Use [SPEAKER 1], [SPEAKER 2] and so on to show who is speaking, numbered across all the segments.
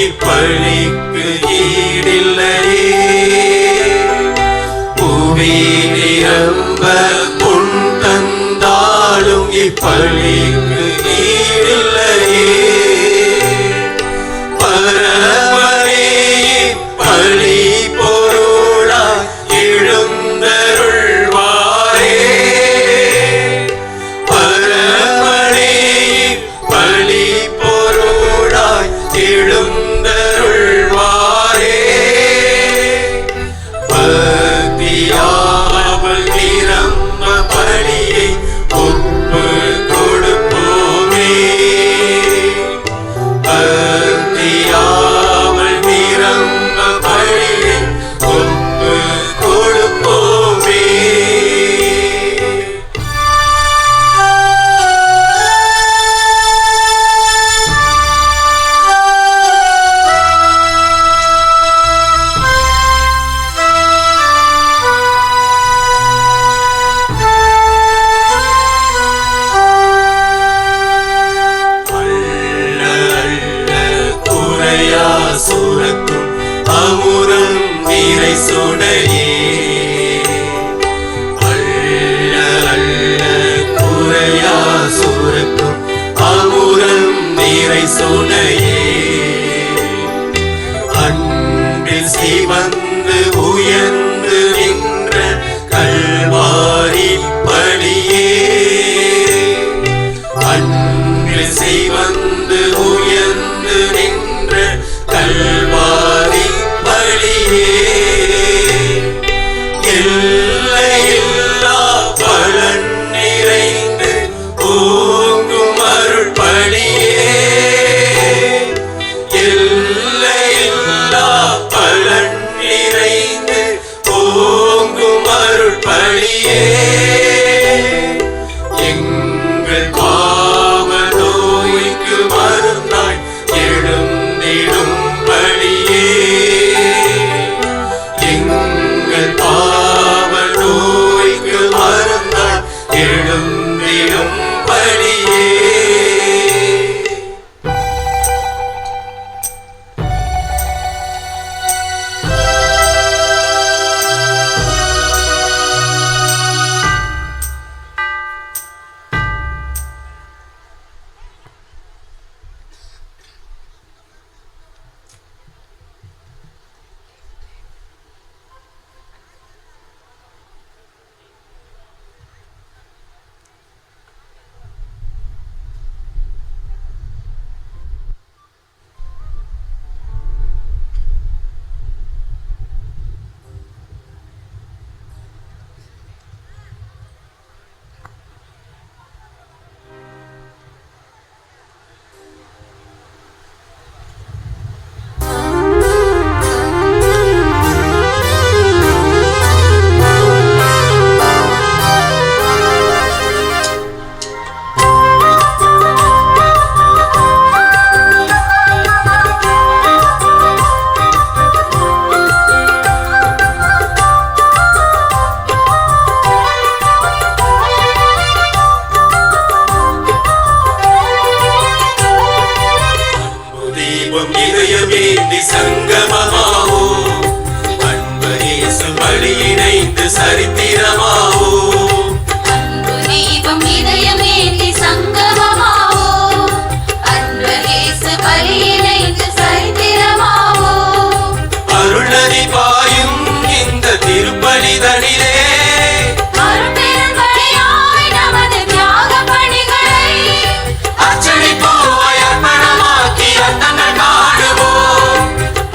[SPEAKER 1] இப்பலிக்கு ஈடில்லையே. புவி நிரம்ப பொன் தந்தாலும் இப்பலிக்கு ஈடில்லையே. பரமனே பலி பொருளாய் எழுந்தருள்வாரே. பரமனே பலி பொருளாய் எழுந்தருள்வாரே. பக்தியாவல் நிரம்ப பலியை ஒப்பு கொடுப்போமே. பக்தியாவல் நிரம்ப பலியை ஒப்பு கொடுப்போமே. சுரக்கும் அமுரம் நீரை சுடையே. அள்ள அள்ள குறையா சுரக்கும் அமுரம் நீரை சுடையே. அன்பில் சிவந்து உயர்ந்து நின்ற கல்வாரி படியே. அன்பில் சிவந்து உயர்ந்து நின்ற கல்வாரி பலியே. எல்லையில்லா பலன் நிறைந்து ஓங்கும் அருள் பலியே. எல்லையில்லா பலன் நிறைந்து ஓங்கும் அருள் பலியே. எங்கள் பாவ நோய்க்கு மருந்தாய் எழுந்திடும் பலியே. எங்கள் பாவ நோய்க்கு மருந்தாய் எழுந்திடும் பலியே. இதயமேந்தி சங்கமமாவோ. அன்பு நேசம் பலி இணைந்து சரித்திரமாவோ.
[SPEAKER 2] அன்பு தீபம் இதயமேந்தி சங்கமமாவோ. அன்பு நேச பலி இணைந்து சரித்திரமாவோ.
[SPEAKER 1] அருளதி பாயும் இந்த திருப்பலிதனிலே
[SPEAKER 2] அரும்பெரும்படியாய் நமது தியாக பணிகளை
[SPEAKER 1] அர்ச்சனைப்போய் அர்ப்பணமாக்கி அந்தங்கள் காணுவோம்.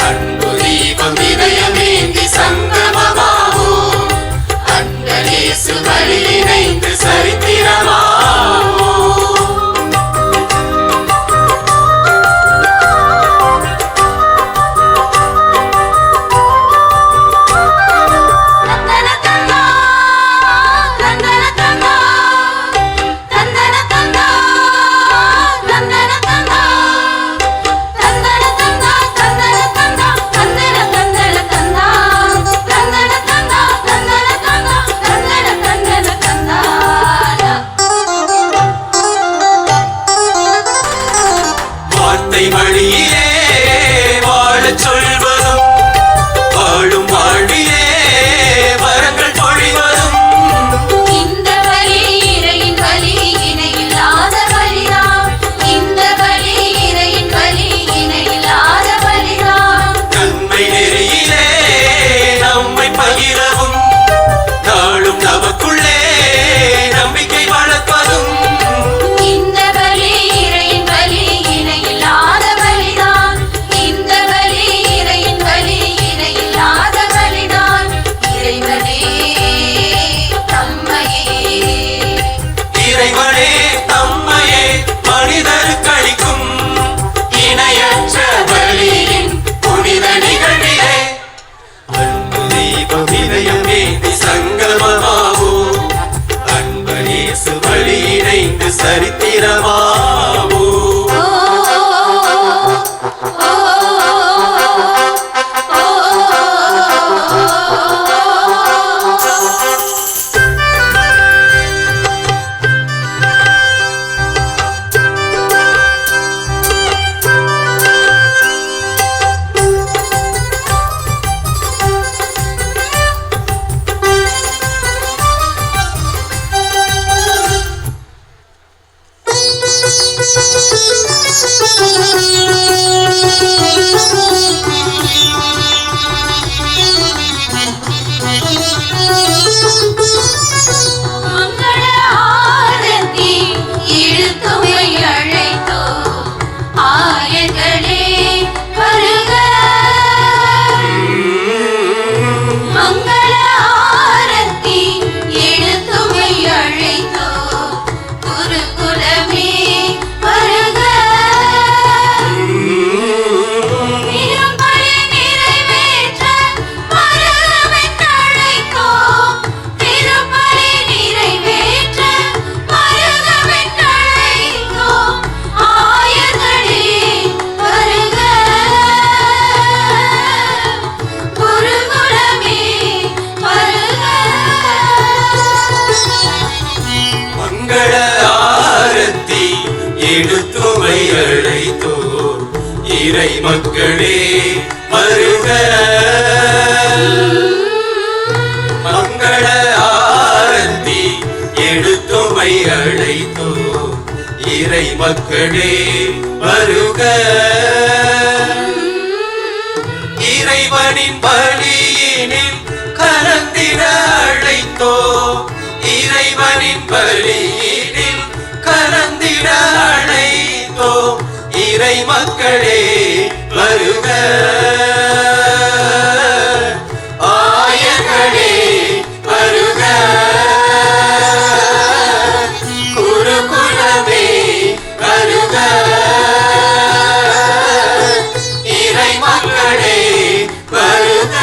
[SPEAKER 1] அன்பு தீபம் இதயமேந்தி சங்கமமாவோ. அன்பு நேச இறை மக்களே வருக மங்கள ஆரத்தி எடுத்துமை அழைத்தோ இறை மக்களே வருக இறைவனின் பலியினில் கலந்திட அழைத்தோ இறைவனின் பலியினில் கலந்திட அழைத்தோ இறை மக்களே வருக ஆயர்களே வருக குருகுலமே வருக இறை மக்களே வருக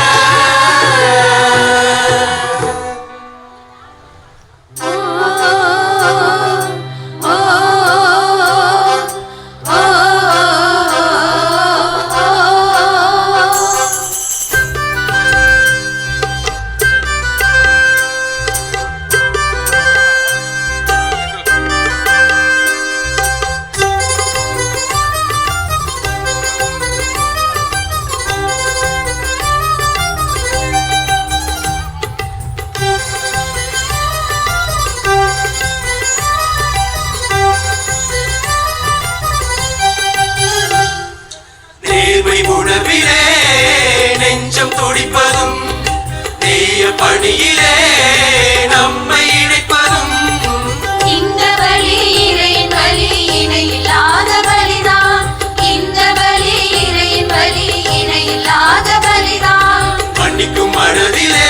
[SPEAKER 1] உணர்விலே நெஞ்சம் துடிப்பதும் நேய பணியிலே நம்மை இணைப்பதும்
[SPEAKER 2] இந்த பலி இறையின் பலி இணையில்லாத பலிதான் இந்த பலி இறையின் பலி இணையில்லாத பலிதான்
[SPEAKER 1] மன்னிக்கும் மனதிலே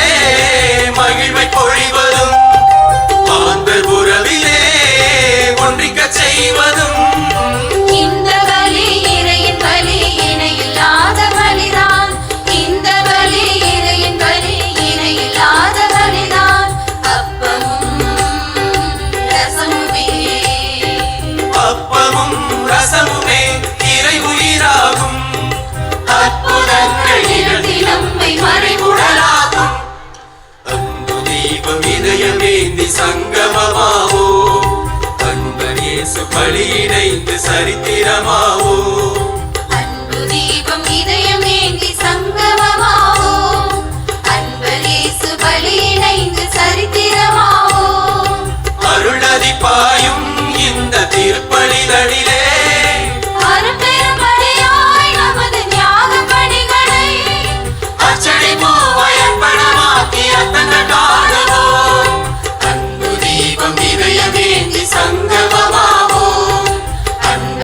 [SPEAKER 1] மகிழ்வை பொழிவதும் மாந்தர் உறவிலே ஒன்றிக்க செய்வதும்
[SPEAKER 2] இந்த பலி இறையின் பலி இணையில்லாத பலிதான் இந்த பலி இறையின் பலி இணையில்லாத பலிதான்
[SPEAKER 1] அப்பமும் ரசமுமே இறை உயிராகும் அற்புதங்கள் நிகழ்த்தி நம்மை மறைமுடலாகும் அன்பு தீபம் இதயமேந்தி சங்கமமாவோ அன்பர் இயேசு பலியிணைந்து சரித்திரமாவோ